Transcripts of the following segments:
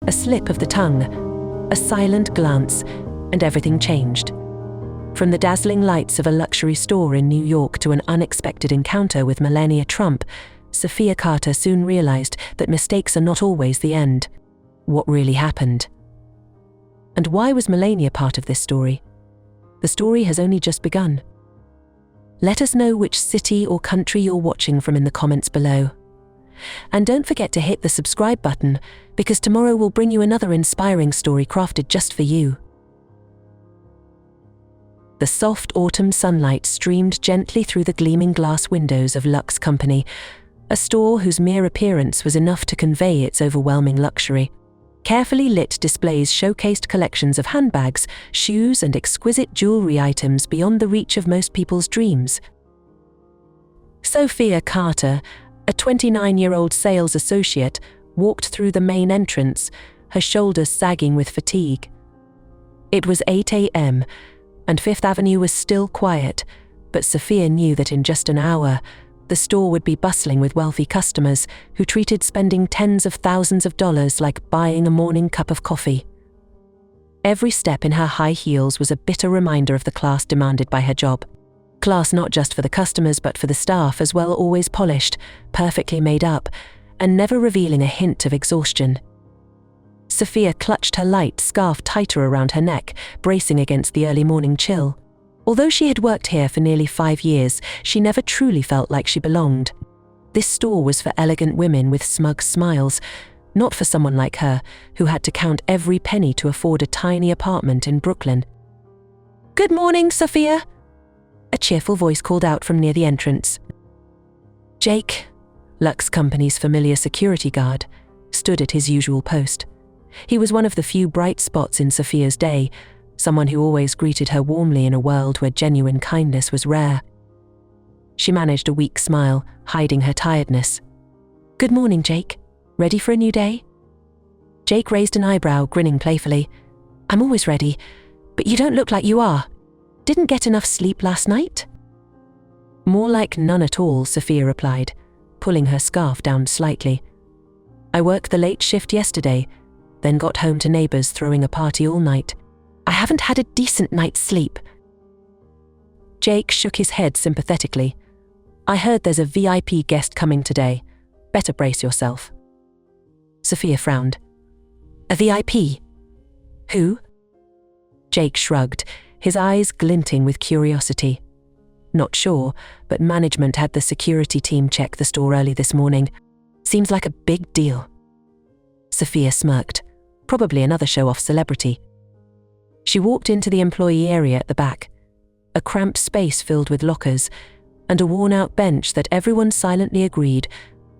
A slip of the tongue, a silent glance, and everything changed. From the dazzling lights of a luxury store in New York to an unexpected encounter with Melania Trump, Sophia Carter soon realized that mistakes are not always the end. What really happened? And why was Melania part of this story? The story has only just begun. Let us know which city or country you're watching from in the comments below. And don't forget to hit the subscribe button, because tomorrow we'll bring you another inspiring story crafted just for you. The soft autumn sunlight streamed gently through the gleaming glass windows of Luxe Company, a store whose mere appearance was enough to convey its overwhelming luxury. Carefully lit displays showcased collections of handbags, shoes, and exquisite jewelry items beyond the reach of most people's dreams. Sophia Carter, a 29-year-old sales associate, walked through the main entrance, her shoulders sagging with fatigue. It was 8 a.m., and Fifth Avenue was still quiet, but Sophia knew that in just an hour, the store would be bustling with wealthy customers who treated spending tens of thousands of dollars like buying a morning cup of coffee. Every step in her high heels was a bitter reminder of the class demanded by her job. Class not just for the customers but for the staff as well, always polished, perfectly made up, and never revealing a hint of exhaustion. Sophia clutched her light scarf tighter around her neck, bracing against the early morning chill. Although she had worked here for nearly 5 years, she never truly felt like she belonged. This store was for elegant women with smug smiles, not for someone like her, who had to count every penny to afford a tiny apartment in Brooklyn. "Good morning, Sophia," a cheerful voice called out from near the entrance. Jake, Luxe Company's familiar security guard, stood at his usual post. He was one of the few bright spots in Sophia's day, someone who always greeted her warmly in a world where genuine kindness was rare. She managed a weak smile, hiding her tiredness. "Good morning, Jake. Ready for a new day?" Jake raised an eyebrow, grinning playfully. "I'm always ready, but you don't look like you are. Didn't get enough sleep last night?" "More like none at all," Sophia replied, pulling her scarf down slightly. "I worked the late shift yesterday, then got home to neighbors throwing a party all night. I haven't had a decent night's sleep." Jake shook his head sympathetically. "I heard there's a VIP guest coming today. Better brace yourself." Sophia frowned. "A VIP? Who?" Jake shrugged, his eyes glinting with curiosity. "Not sure, but management had the security team check the store early this morning. Seems like a big deal." Sophia smirked. Probably another show-off celebrity. She walked into the employee area at the back, a cramped space filled with lockers, and a worn-out bench that everyone silently agreed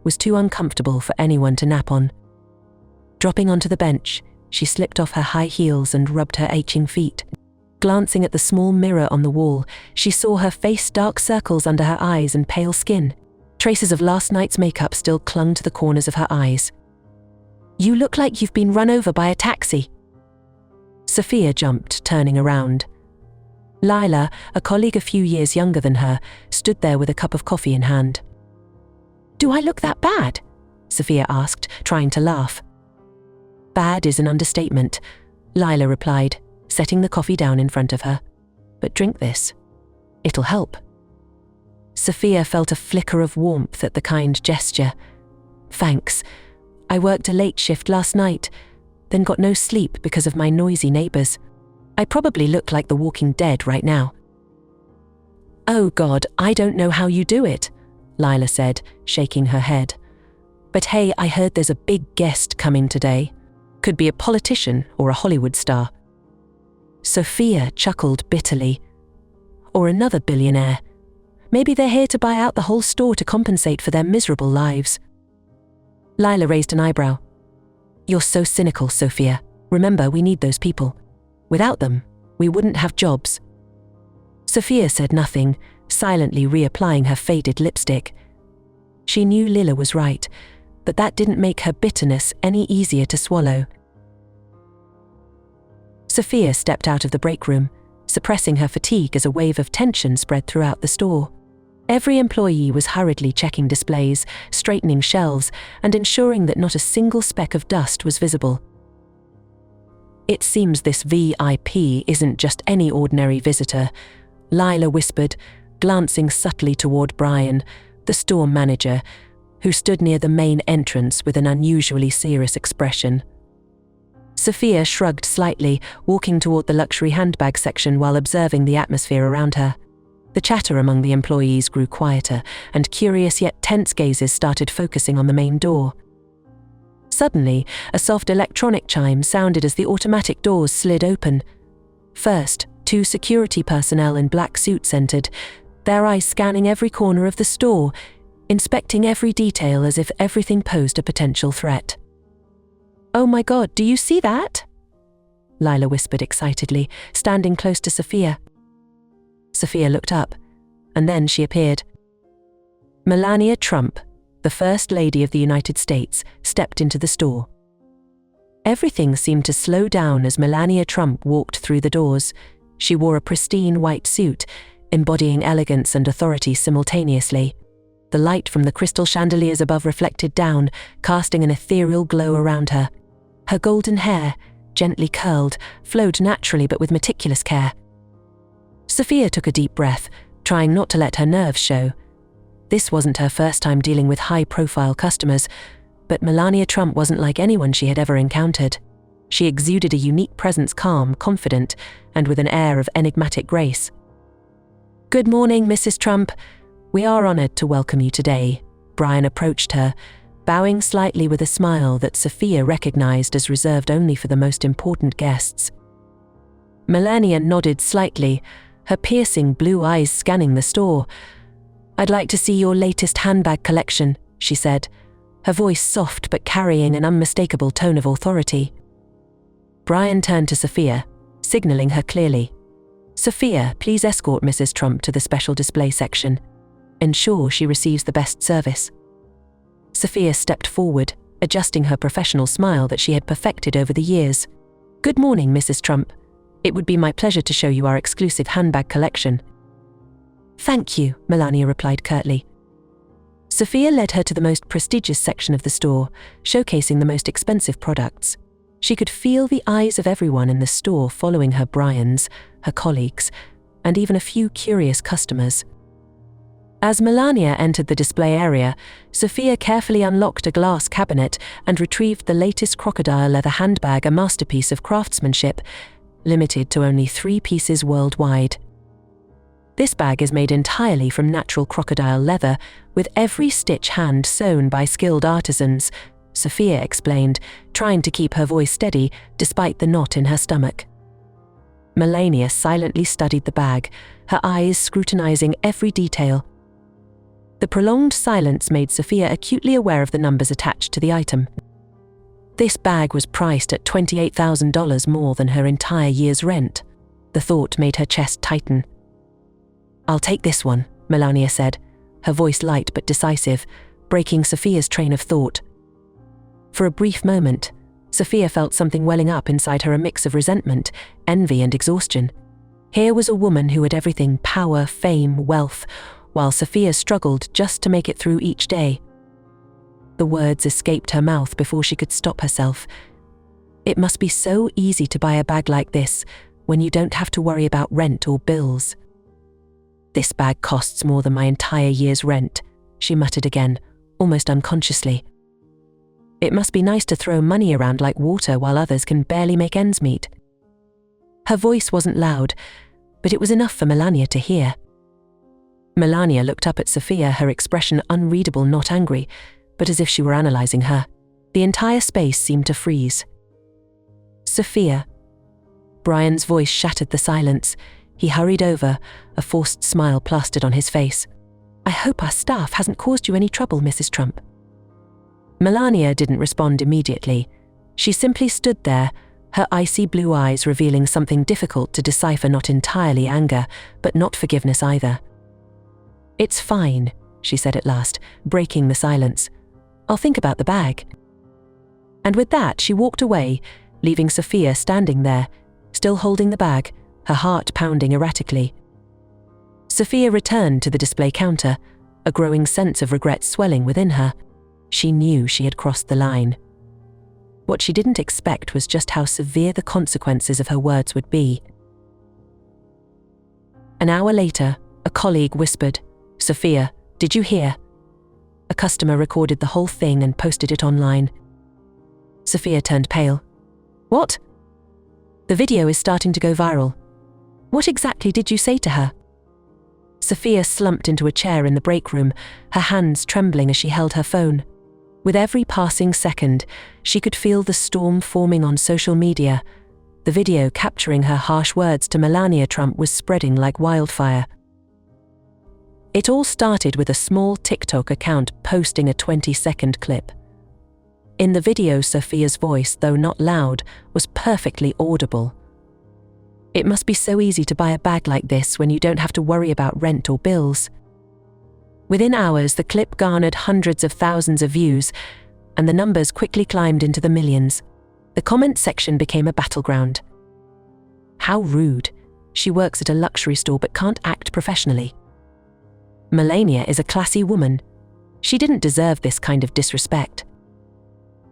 was too uncomfortable for anyone to nap on. Dropping onto the bench, she slipped off her high heels and rubbed her aching feet. Glancing at the small mirror on the wall, she saw her face, dark circles under her eyes and pale skin. Traces of last night's makeup still clung to the corners of her eyes. "You look like you've been run over by a taxi." Sophia jumped, turning around. Lila, a colleague a few years younger than her, stood there with a cup of coffee in hand. "Do I look that bad?" Sophia asked, trying to laugh. "Bad is an understatement," Lila replied, setting the coffee down in front of her. "But drink this. It'll help." Sophia felt a flicker of warmth at the kind gesture. "Thanks. I worked a late shift last night, then got no sleep because of my noisy neighbors. I probably look like the Walking Dead right now." "Oh God, I don't know how you do it," Lila said, shaking her head. "But hey, I heard there's a big guest coming today. Could be a politician or a Hollywood star." Sophia chuckled bitterly. "Or another billionaire. Maybe they're here to buy out the whole store to compensate for their miserable lives." Lila raised an eyebrow. "You're so cynical, Sophia. Remember, we need those people. Without them, we wouldn't have jobs." Sophia said nothing, silently reapplying her faded lipstick. She knew Lila was right, but that didn't make her bitterness any easier to swallow. Sophia stepped out of the break room, suppressing her fatigue as a wave of tension spread throughout the store. Every employee was hurriedly checking displays, straightening shelves, and ensuring that not a single speck of dust was visible. "It seems this VIP isn't just any ordinary visitor," Lila whispered, glancing subtly toward Brian, the store manager, who stood near the main entrance with an unusually serious expression. Sophia shrugged slightly, walking toward the luxury handbag section while observing the atmosphere around her. The chatter among the employees grew quieter, and curious yet tense gazes started focusing on the main door. Suddenly, a soft electronic chime sounded as the automatic doors slid open. First, 2 security personnel in black suits entered, their eyes scanning every corner of the store, inspecting every detail as if everything posed a potential threat. "Oh my God, do you see that?" Lila whispered excitedly, standing close to Sophia. Sophia looked up, and then she appeared. Melania Trump, the First Lady of the United States, stepped into the store. Everything seemed to slow down as Melania Trump walked through the doors. She wore a pristine white suit, embodying elegance and authority simultaneously. The light from the crystal chandeliers above reflected down, casting an ethereal glow around her. Her golden hair, gently curled, flowed naturally but with meticulous care. Sophia took a deep breath, trying not to let her nerves show. This wasn't her first time dealing with high-profile customers, but Melania Trump wasn't like anyone she had ever encountered. She exuded a unique presence, calm, confident, and with an air of enigmatic grace. "Good morning, Mrs. Trump. We are honored to welcome you today." Brian approached her, bowing slightly with a smile that Sophia recognized as reserved only for the most important guests. Melania nodded slightly, her piercing blue eyes scanning the store. "I'd like to see your latest handbag collection," she said, her voice soft but carrying an unmistakable tone of authority. Brian turned to Sophia, signaling her clearly. "Sophia, please escort Mrs. Trump to the special display section. Ensure she receives the best service." Sophia stepped forward, adjusting her professional smile that she had perfected over the years. "Good morning, Mrs. Trump. It would be my pleasure to show you our exclusive handbag collection." "Thank you," Melania replied curtly. Sophia led her to the most prestigious section of the store, showcasing the most expensive products. She could feel the eyes of everyone in the store following her, Brian's, her colleagues, and even a few curious customers. As Melania entered the display area, Sophia carefully unlocked a glass cabinet and retrieved the latest crocodile leather handbag, a masterpiece of craftsmanship, limited to only 3 pieces worldwide. This bag is made entirely from natural crocodile leather, with every stitch hand-sewn by skilled artisans, Sophia explained, trying to keep her voice steady despite the knot in her stomach. Melania silently studied the bag, her eyes scrutinizing every detail. The prolonged silence made Sophia acutely aware of the numbers attached to the item. This bag was priced at $28,000 more than her entire year's rent. The thought made her chest tighten. "I'll take this one," Melania said, her voice light but decisive, breaking Sophia's train of thought. For a brief moment, Sophia felt something welling up inside her, a mix of resentment, envy, and exhaustion. Here was a woman who had everything: power, fame, wealth, while Sophia struggled just to make it through each day. The words escaped her mouth before she could stop herself. It must be so easy to buy a bag like this when you don't have to worry about rent or bills. "This bag costs more than my entire year's rent," she muttered again, almost unconsciously. It must be nice to throw money around like water while others can barely make ends meet. Her voice wasn't loud, but it was enough for Melania to hear. Melania looked up at Sophia, her expression unreadable, not angry, but as if she were analyzing her. The entire space seemed to freeze. "Sophia." Brian's voice shattered the silence. He hurried over, a forced smile plastered on his face. "I hope our staff hasn't caused you any trouble, Mrs. Trump." Melania didn't respond immediately. She simply stood there, her icy blue eyes revealing something difficult to decipher, not entirely anger, but not forgiveness either. "It's fine," she said at last, breaking the silence. "I'll think about the bag." And with that, she walked away, leaving Sophia standing there, still holding the bag, her heart pounding erratically. Sophia returned to the display counter, a growing sense of regret swelling within her. She knew she had crossed the line. What she didn't expect was just how severe the consequences of her words would be. An hour later, a colleague whispered, "Sophia, did you hear?" A customer recorded the whole thing and posted it online. Sophia turned pale. "What?" "The video is starting to go viral." "What exactly did you say to her?" Sophia slumped into a chair in the break room, her hands trembling as she held her phone. With every passing second, she could feel the storm forming on social media. The video capturing her harsh words to Melania Trump was spreading like wildfire. It all started with a small TikTok account posting a 20-second clip. In the video, Sophia's voice, though not loud, was perfectly audible. It must be so easy to buy a bag like this when you don't have to worry about rent or bills. Within hours, the clip garnered hundreds of thousands of views, and the numbers quickly climbed into the millions. The comment section became a battleground. "How rude. She works at a luxury store but can't act professionally. Melania is a classy woman. She didn't deserve this kind of disrespect."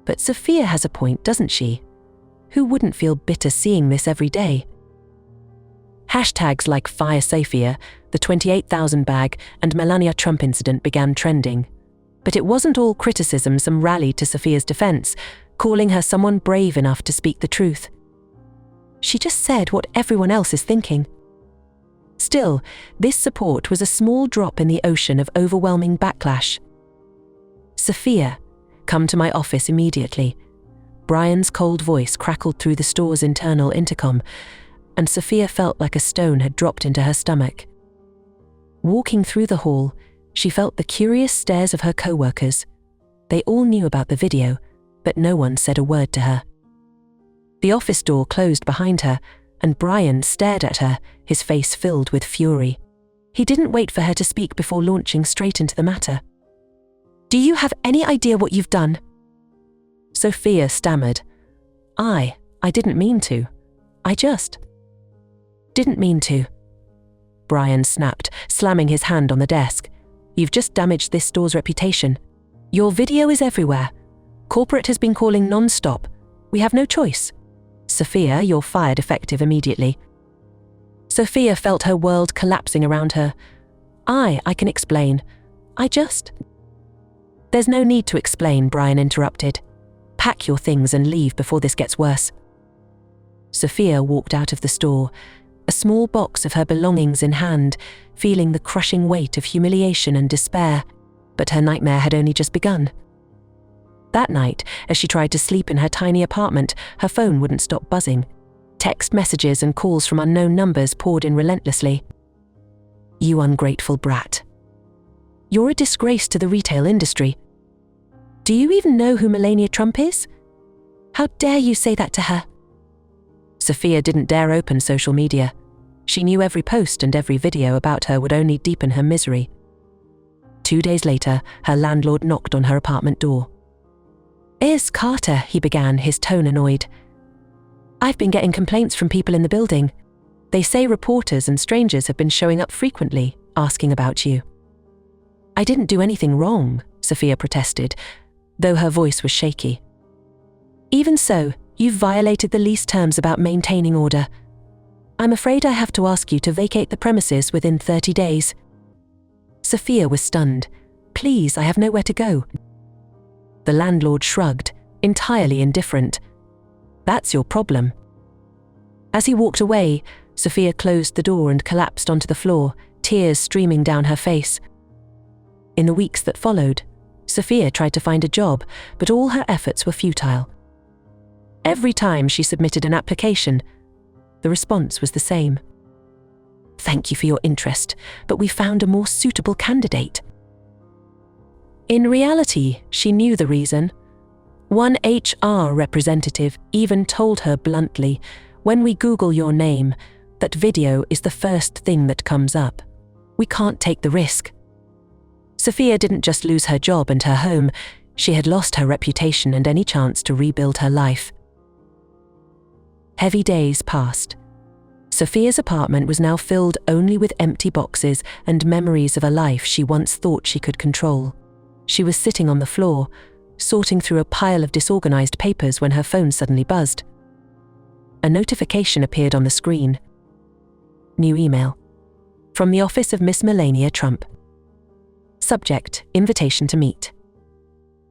But Sophia has a point, doesn't she? Who wouldn't feel bitter seeing this every day? Hashtags like Fire Sophia, the 28,000 bag, and Melania Trump incident began trending. But it wasn't all criticism. Some rallied to Sophia's defense, calling her someone brave enough to speak the truth. She just said what everyone else is thinking. Still, this support was a small drop in the ocean of overwhelming backlash. "Sophia, come to my office immediately." Brian's cold voice crackled through the store's internal intercom, and Sophia felt like a stone had dropped into her stomach. Walking through the hall, she felt the curious stares of her co-workers. They all knew about the video, but no one said a word to her. The office door closed behind her, and Brian stared at her, his face filled with fury. He didn't wait for her to speak before launching straight into the matter. "Do you have any idea what you've done?" Sophia stammered. I didn't mean to. I just didn't mean to." Brian snapped, slamming his hand on the desk. "You've just damaged this store's reputation. Your video is everywhere. Corporate has been calling non-stop. We have no choice. Sophia, you're fired effective immediately." Sophia felt her world collapsing around her. I can explain. There's no need to explain," Brian interrupted. "Pack your things and leave before this gets worse." Sophia walked out of the store, a small box of her belongings in hand, feeling the crushing weight of humiliation and despair, but her nightmare had only just begun. That night, as she tried to sleep in her tiny apartment, her phone wouldn't stop buzzing. Text messages and calls from unknown numbers poured in relentlessly. "You ungrateful brat. You're a disgrace to the retail industry. Do you even know who Melania Trump is? How dare you say that to her?" Sophia didn't dare open social media. She knew every post and every video about her would only deepen her misery. 2 days later, her landlord knocked on her apartment door. "Is Carter," he began, his tone annoyed. "I've been getting complaints from people in the building. They say reporters and strangers have been showing up frequently, asking about you." "I didn't do anything wrong," Sophia protested, though her voice was shaky. "Even so, you've violated the lease terms about maintaining order. I'm afraid I have to ask you to vacate the premises within 30 days. Sophia was stunned. "Please, I have nowhere to go." The landlord shrugged, entirely indifferent. "That's your problem." As he walked away, Sophia closed the door and collapsed onto the floor, tears streaming down her face. In the weeks that followed, Sophia tried to find a job, but all her efforts were futile. Every time she submitted an application, the response was the same. "Thank you for your interest, but we found a more suitable candidate." In reality, she knew the reason. One HR representative even told her bluntly, "When we Google your name, that video is the first thing that comes up. We can't take the risk." Sophia didn't just lose her job and her home, she had lost her reputation and any chance to rebuild her life. Heavy days passed. Sophia's apartment was now filled only with empty boxes and memories of a life she once thought she could control. She was sitting on the floor, sorting through a pile of disorganized papers when her phone suddenly buzzed. A notification appeared on the screen. New email. From the office of Miss Melania Trump. Subject: invitation to meet.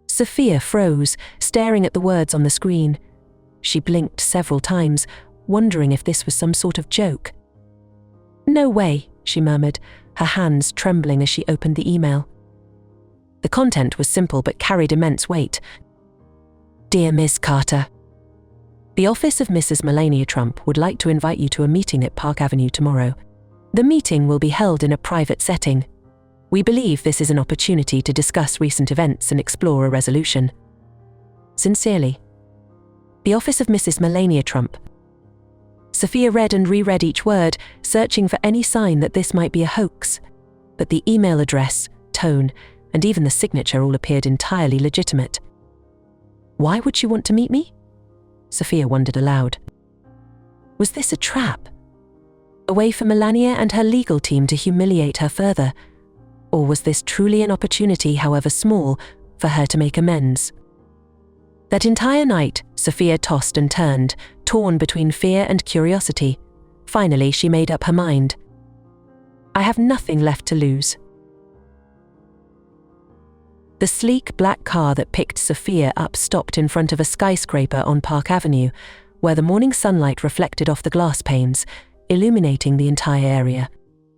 Sophia froze, staring at the words on the screen. She blinked several times, wondering if this was some sort of joke. "No way," she murmured, her hands trembling as she opened the email. The content was simple but carried immense weight. Dear Miss Carter, the office of Mrs. Melania Trump would like to invite you to a meeting at Park Avenue tomorrow. The meeting will be held in a private setting. We believe this is an opportunity to discuss recent events and explore a resolution. Sincerely, the office of Mrs. Melania Trump. Sophia read and reread each word, searching for any sign that this might be a hoax. But the email address, tone, and even the signature all appeared entirely legitimate. Why would she want to meet me? Sophia wondered aloud. Was this a trap? A way for Melania and her legal team to humiliate her further? Or was this truly an opportunity, however small, for her to make amends? That entire night, Sophia tossed and turned, torn between fear and curiosity. Finally, she made up her mind. I have nothing left to lose. The sleek black car that picked Sophia up stopped in front of a skyscraper on Park Avenue, where the morning sunlight reflected off the glass panes, illuminating the entire area.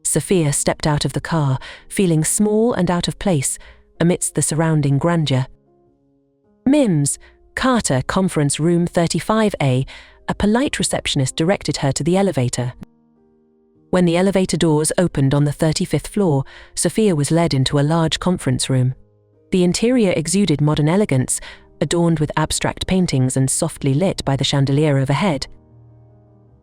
Sophia stepped out of the car, feeling small and out of place amidst the surrounding grandeur. Mims, Carter, Conference Room 35A, a polite receptionist directed her to the elevator. When the elevator doors opened on the 35th floor, Sophia was led into a large conference room. The interior exuded modern elegance, adorned with abstract paintings and softly lit by the chandelier overhead.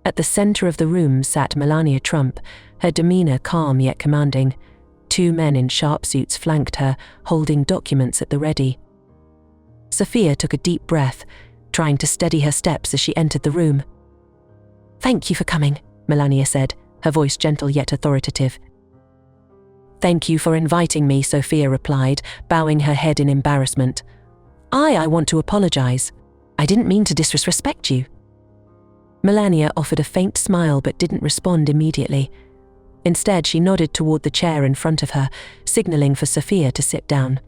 At the center of the room sat Melania Trump, her demeanor calm yet commanding. Two men in sharp suits flanked her, holding documents at the ready. Sophia took a deep breath, trying to steady her steps as she entered the room. Thank you for coming, Melania said, her voice gentle yet authoritative. Thank you for inviting me, Sophia replied, bowing her head in embarrassment. I want to apologize. I didn't mean to disrespect you. Melania offered a faint smile but didn't respond immediately. Instead, she nodded toward the chair in front of her, signaling for Sophia to sit down.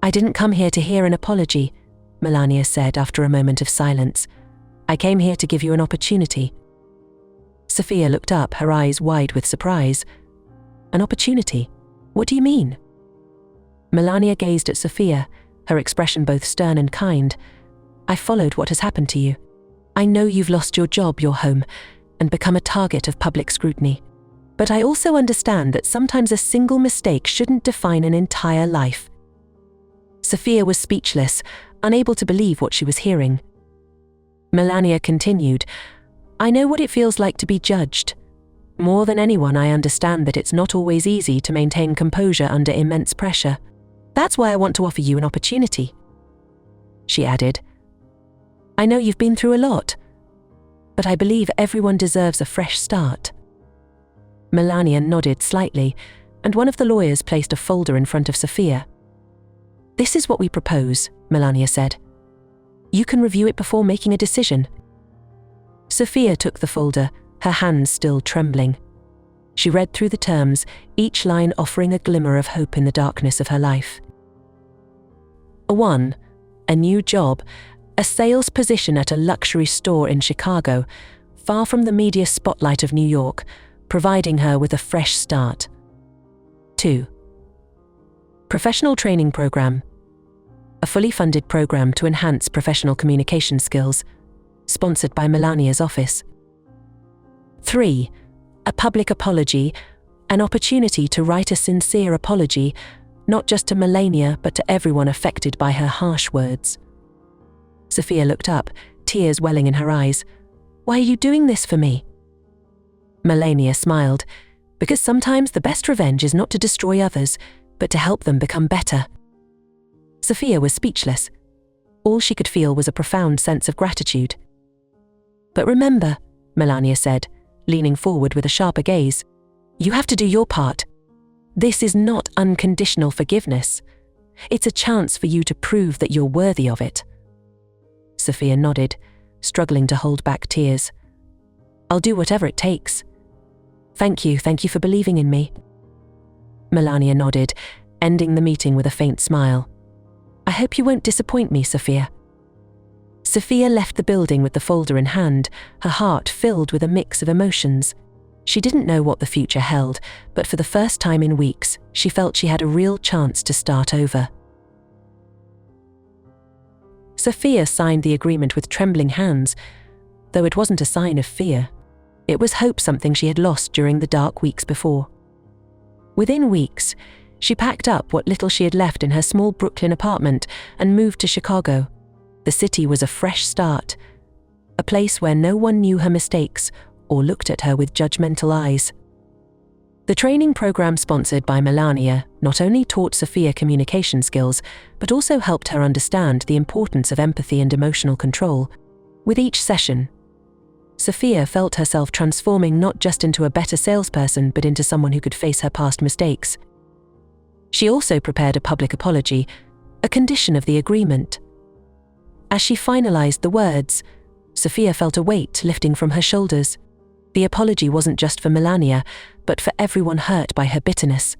I didn't come here to hear an apology, Melania said after a moment of silence. I came here to give you an opportunity. Sophia looked up, her eyes wide with surprise. An opportunity? What do you mean? Melania gazed at Sophia, her expression both stern and kind. I followed what has happened to you. I know you've lost your job, your home, and become a target of public scrutiny. But I also understand that sometimes a single mistake shouldn't define an entire life. Sophia was speechless, unable to believe what she was hearing. Melania continued, I know what it feels like to be judged. More than anyone, I understand that it's not always easy to maintain composure under immense pressure. That's why I want to offer you an opportunity. She added, I know you've been through a lot, but I believe everyone deserves a fresh start. Melania nodded slightly, and one of the lawyers placed a folder in front of Sophia. This is what we propose, Melania said. You can review it before making a decision. Sophia took the folder, her hands still trembling. She read through the terms, each line offering a glimmer of hope in the darkness of her life. 1. A new job, a sales position at a luxury store in Chicago, far from the media spotlight of New York, providing her with a fresh start. 2. Professional training program, a fully funded program to enhance professional communication skills, sponsored by Melania's office. 3. A public apology, an opportunity to write a sincere apology, not just to Melania but to everyone affected by her harsh words. Sophia looked up, tears welling in her eyes. Why are you doing this for me? Melania smiled, because sometimes the best revenge is not to destroy others, but to help them become better. Sophia was speechless. All she could feel was a profound sense of gratitude. But remember, Melania said, leaning forward with a sharper gaze, you have to do your part. This is not unconditional forgiveness. It's a chance for you to prove that you're worthy of it." Sophia nodded, struggling to hold back tears. "I'll do whatever it takes. Thank you for believing in me." Melania nodded, ending the meeting with a faint smile. "I hope you won't disappoint me, Sophia." Sophia left the building with the folder in hand, her heart filled with a mix of emotions. She didn't know what the future held, but for the first time in weeks, she felt she had a real chance to start over. Sophia signed the agreement with trembling hands, though it wasn't a sign of fear. It was hope, something she had lost during the dark weeks before. Within weeks, she packed up what little she had left in her small Brooklyn apartment and moved to Chicago. The city was a fresh start, a place where no one knew her mistakes or looked at her with judgmental eyes. The training program sponsored by Melania not only taught Sophia communication skills, but also helped her understand the importance of empathy and emotional control. With each session, Sophia felt herself transforming not just into a better salesperson, but into someone who could face her past mistakes. She also prepared a public apology, a condition of the agreement. As she finalized the words, Sophia felt a weight lifting from her shoulders. The apology wasn't just for Melania, but for everyone hurt by her bitterness.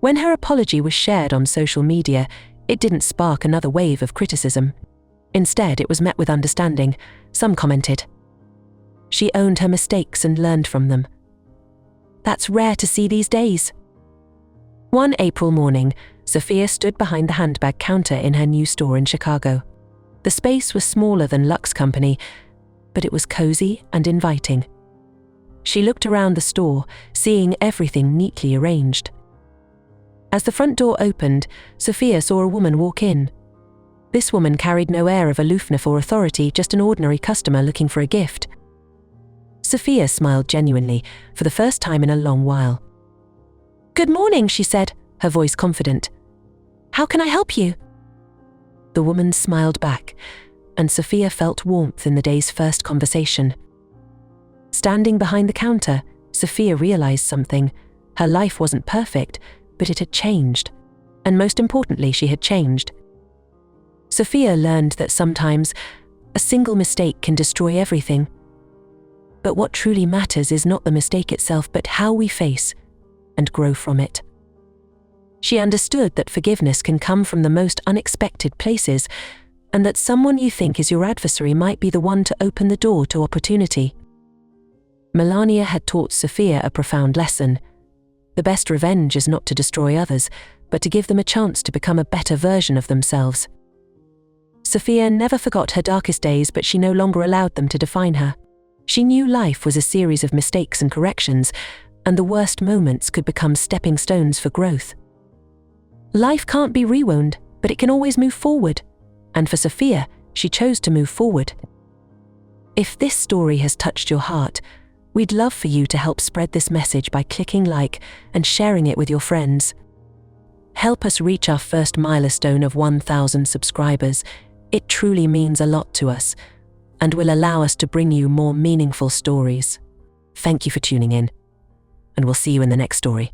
When her apology was shared on social media, it didn't spark another wave of criticism. Instead, it was met with understanding. Some commented, "She owned her mistakes and learned from them. That's rare to see these days." One April morning, Sophia stood behind the handbag counter in her new store in Chicago. The space was smaller than Luxe Company, but it was cozy and inviting. She looked around the store, seeing everything neatly arranged. As the front door opened, Sophia saw a woman walk in. This woman carried no air of aloofness or authority, just an ordinary customer looking for a gift. Sophia smiled genuinely, for the first time in a long while. "Good morning," she said, her voice confident. "How can I help you?" The woman smiled back, and Sophia felt warmth in the day's first conversation. Standing behind the counter, Sophia realized something. Her life wasn't perfect, but it had changed. And most importantly, she had changed. Sophia learned that sometimes a single mistake can destroy everything. But what truly matters is not the mistake itself, but how we face and grow from it. She understood that forgiveness can come from the most unexpected places, and that someone you think is your adversary might be the one to open the door to opportunity. Melania had taught Sophia a profound lesson. The best revenge is not to destroy others, but to give them a chance to become a better version of themselves. Sophia never forgot her darkest days, but she no longer allowed them to define her. She knew life was a series of mistakes and corrections, and the worst moments could become stepping stones for growth. Life can't be rewound, but it can always move forward. And for Sophia, she chose to move forward. If this story has touched your heart, we'd love for you to help spread this message by clicking like and sharing it with your friends. Help us reach our first milestone of 1,000 subscribers. It truly means a lot to us and will allow us to bring you more meaningful stories. Thank you for tuning in, and we'll see you in the next story.